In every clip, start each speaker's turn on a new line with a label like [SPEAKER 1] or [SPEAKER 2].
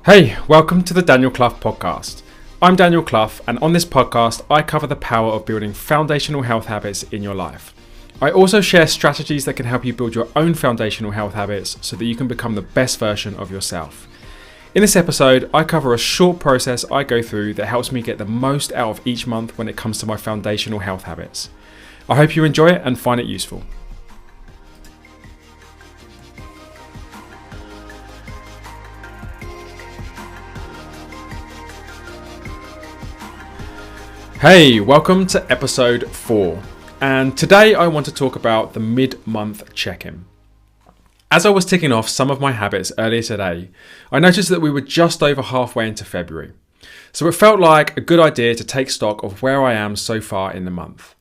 [SPEAKER 1] Hey, welcome to the Daniel Clough podcast. I'm Daniel Clough, and on this podcast, I cover the power of building foundational health habits in your life. I also share strategies that can help you build your own foundational health habits so that you can become the best version of yourself. In this episode, I cover a short process I go through that helps me get the most out of each month when it comes to my foundational health habits. I hope you enjoy it and find it useful. Hey, welcome to episode 4, and today I want to talk about the mid-month check-in. As I was ticking off some of my habits earlier today, I noticed that we were just over halfway into February, so it felt like a good idea to take stock of where I am so far in the month.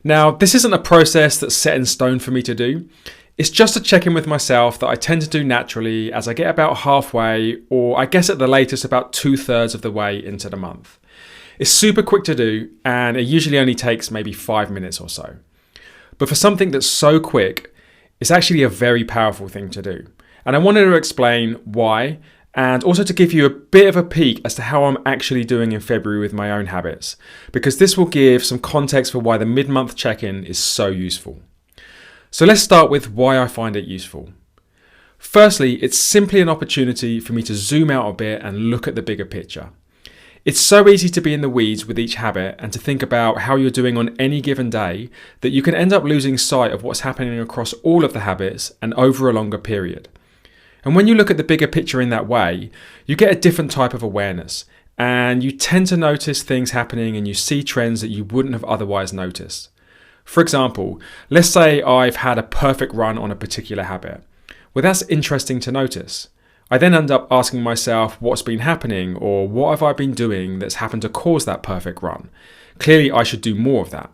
[SPEAKER 1] Now, this isn't a process that's set in stone for me to do. It's just a check-in with myself that I tend to do naturally as I get about halfway, or I guess at the latest about 2/3 of the way into the month. It's super quick to do, and it usually only takes maybe 5 minutes or so. But for something that's so quick, it's actually a very powerful thing to do. And I wanted to explain why, and also to give you a bit of a peek as to how I'm actually doing in February with my own habits, because this will give some context for why the mid-month check-in is so useful. So let's start with why I find it useful. Firstly, it's simply an opportunity for me to zoom out a bit and look at the bigger picture. It's so easy to be in the weeds with each habit and to think about how you're doing on any given day that you can end up losing sight of what's happening across all of the habits and over a longer period. And when you look at the bigger picture in that way, you get a different type of awareness, and you tend to notice things happening and you see trends that you wouldn't have otherwise noticed. For example, let's say I've had a perfect run on a particular habit. Well, that's interesting to notice. I then end up asking myself what's been happening or what have I been doing that's happened to cause that perfect run. Clearly, I should do more of that.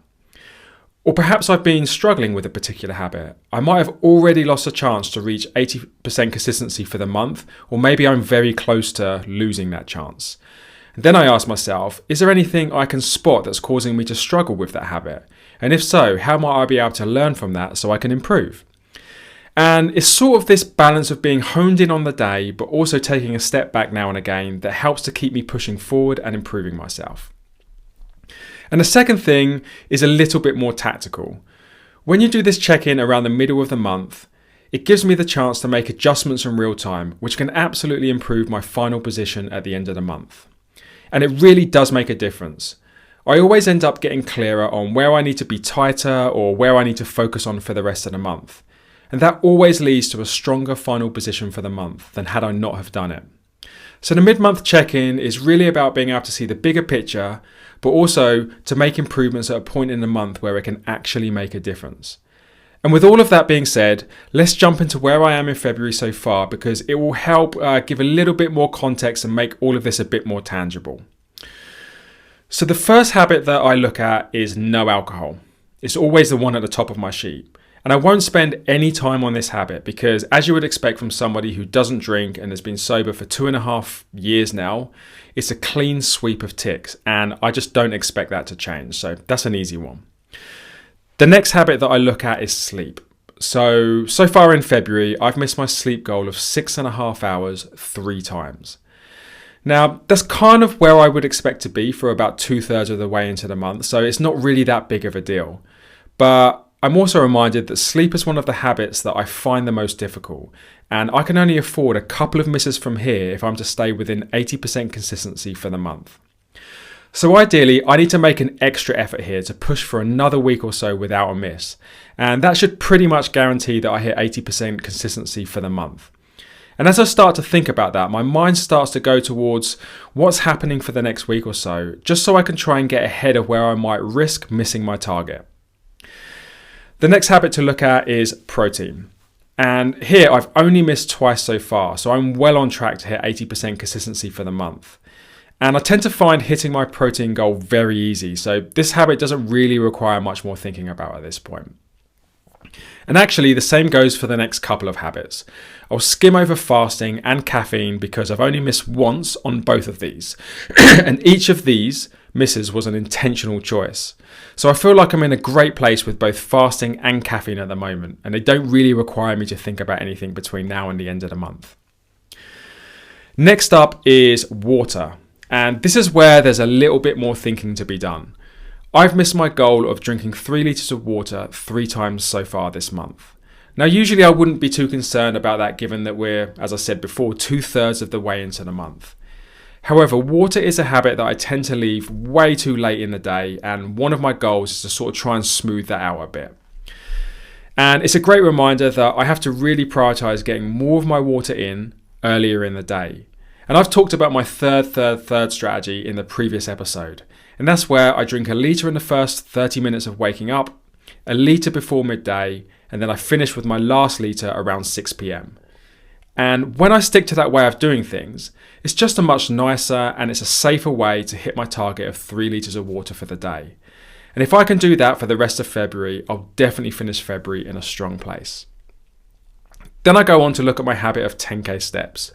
[SPEAKER 1] Or perhaps I've been struggling with a particular habit. I might have already lost a chance to reach 80% consistency for the month, or maybe I'm very close to losing that chance. And then I ask myself, is there anything I can spot that's causing me to struggle with that habit? And if so, how might I be able to learn from that so I can improve? And it's sort of this balance of being honed in on the day, but also taking a step back now and again that helps to keep me pushing forward and improving myself. And the second thing is a little bit more tactical. When you do this check-in around the middle of the month, it gives me the chance to make adjustments in real time, which can absolutely improve my final position at the end of the month. And it really does make a difference. I always end up getting clearer on where I need to be tighter or where I need to focus on for the rest of the month. And that always leads to a stronger final position for the month than had I not have done it. So the mid-month check-in is really about being able to see the bigger picture, but also to make improvements at a point in the month where it can actually make a difference. And with all of that being said, let's jump into where I am in February so far, because it will help give a little bit more context and make all of this a bit more tangible. So the first habit that I look at is no alcohol. It's always the one at the top of my sheet. And I won't spend any time on this habit because, as you would expect from somebody who doesn't drink and has been sober for 2.5 years now, it's a clean sweep of ticks, and I just don't expect that to change. So that's an easy one. The next habit that I look at is sleep. So far in February, I've missed my sleep goal of 6.5 hours 3 times. Now, that's kind of where I would expect to be for about 2/3 of the way into the month, so it's not really that big of a deal. But I'm also reminded that sleep is one of the habits that I find the most difficult, and I can only afford a couple of misses from here if I'm to stay within 80% consistency for the month. So ideally, I need to make an extra effort here to push for another week or so without a miss, and that should pretty much guarantee that I hit 80% consistency for the month. And as I start to think about that, my mind starts to go towards what's happening for the next week or so, just so I can try and get ahead of where I might risk missing my target. The next habit to look at is protein. And here I've only missed twice so far, so I'm well on track to hit 80% consistency for the month. And I tend to find hitting my protein goal very easy, so this habit doesn't really require much more thinking about at this point. And actually, the same goes for the next couple of habits. I'll skim over fasting and caffeine because I've only missed once on both of these. And each of these misses was an intentional choice. So I feel like I'm in a great place with both fasting and caffeine at the moment, and they don't really require me to think about anything between now and the end of the month. Next up is water. And this is where there's a little bit more thinking to be done. I've missed my goal of drinking 3 litres of water 3 times so far this month. Now, usually I wouldn't be too concerned about that given that we're, as I said before, 2/3 of the way into the month. However, water is a habit that I tend to leave way too late in the day, and one of my goals is to sort of try and smooth that out a bit. And it's a great reminder that I have to really prioritise getting more of my water in earlier in the day. And I've talked about my third strategy in the previous episode. And that's where I drink a litre in the first 30 minutes of waking up, a litre before midday, and then I finish with my last litre around 6 p.m. And when I stick to that way of doing things, it's just a much nicer and it's a safer way to hit my target of 3 litres of water for the day. And if I can do that for the rest of February, I'll definitely finish February in a strong place. Then I go on to look at my habit of 10k steps.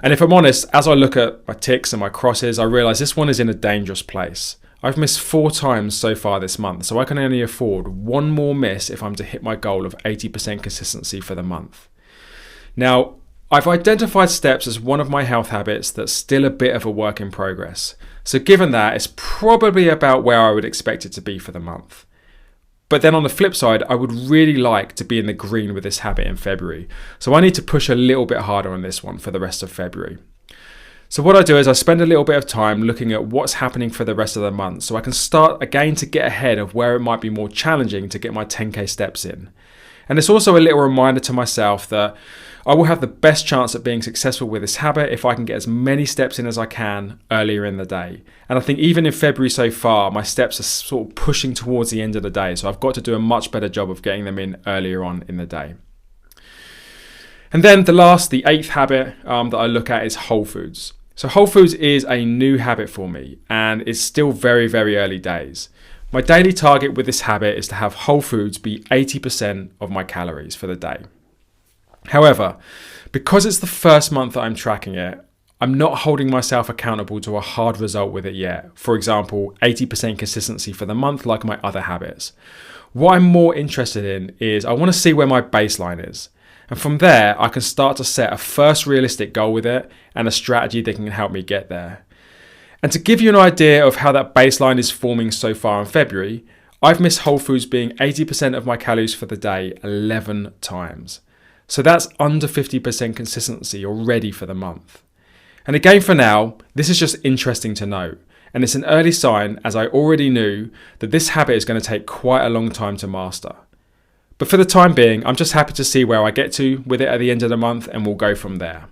[SPEAKER 1] And if I'm honest, as I look at my ticks and my crosses, I realise this one is in a dangerous place. I've missed 4 times so far this month, so I can only afford one more miss if I'm to hit my goal of 80% consistency for the month. Now, I've identified steps as one of my health habits that's still a bit of a work in progress. So given that, it's probably about where I would expect it to be for the month. But then on the flip side, I would really like to be in the green with this habit in February. So I need to push a little bit harder on this one for the rest of February. So what I do is I spend a little bit of time looking at what's happening for the rest of the month so I can start again to get ahead of where it might be more challenging to get my 10k steps in. And it's also a little reminder to myself that I will have the best chance at being successful with this habit if I can get as many steps in as I can earlier in the day. And I think even in February so far, my steps are sort of pushing towards the end of the day. So I've got to do a much better job of getting them in earlier on in the day. And then the eighth habit that I look at is whole foods. So whole foods is a new habit for me and it's still very, very early days. My daily target with this habit is to have whole foods be 80% of my calories for the day. However, because it's the first month that I'm tracking it, I'm not holding myself accountable to a hard result with it yet. For example, 80% consistency for the month like my other habits. What I'm more interested in is I want to see where my baseline is. And from there, I can start to set a first realistic goal with it and a strategy that can help me get there. And to give you an idea of how that baseline is forming so far in February, I've missed whole foods being 80% of my calories for the day 11 times. So that's under 50% consistency already for the month. And again, for now, this is just interesting to note. And it's an early sign, as I already knew, that this habit is going to take quite a long time to master. But for the time being, I'm just happy to see where I get to with it at the end of the month, and we'll go from there.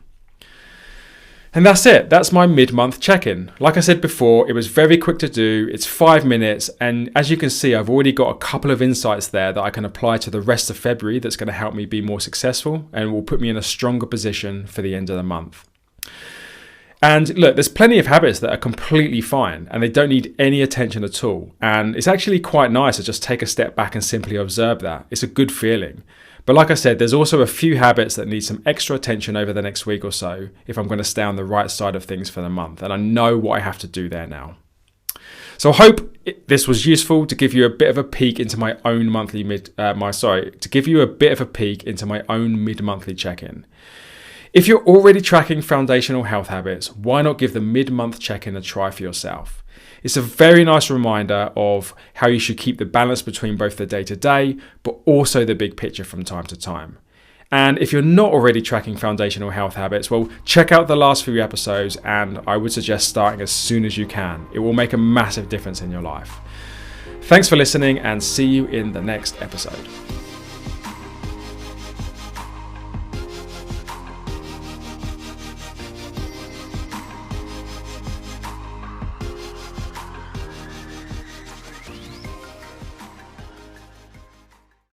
[SPEAKER 1] And that's it. That's my mid-month check-in. Like I said before, it was very quick to do. It's 5 minutes. And as you can see, I've already got a couple of insights there that I can apply to the rest of February that's going to help me be more successful and will put me in a stronger position for the end of the month. And look, there's plenty of habits that are completely fine and they don't need any attention at all. And it's actually quite nice to just take a step back and simply observe that. It's a good feeling. But like I said, there's also a few habits that need some extra attention over the next week or so if I'm going to stay on the right side of things for the month. And I know what I have to do there now. So I hope this was useful to give you a bit of a peek into my own mid-monthly check-in. If you're already tracking foundational health habits, why not give the mid-month check-in a try for yourself? It's a very nice reminder of how you should keep the balance between both the day-to-day, but also the big picture from time to time. And if you're not already tracking foundational health habits, well, check out the last few episodes, and I would suggest starting as soon as you can. It will make a massive difference in your life. Thanks for listening, and see you in the next episode.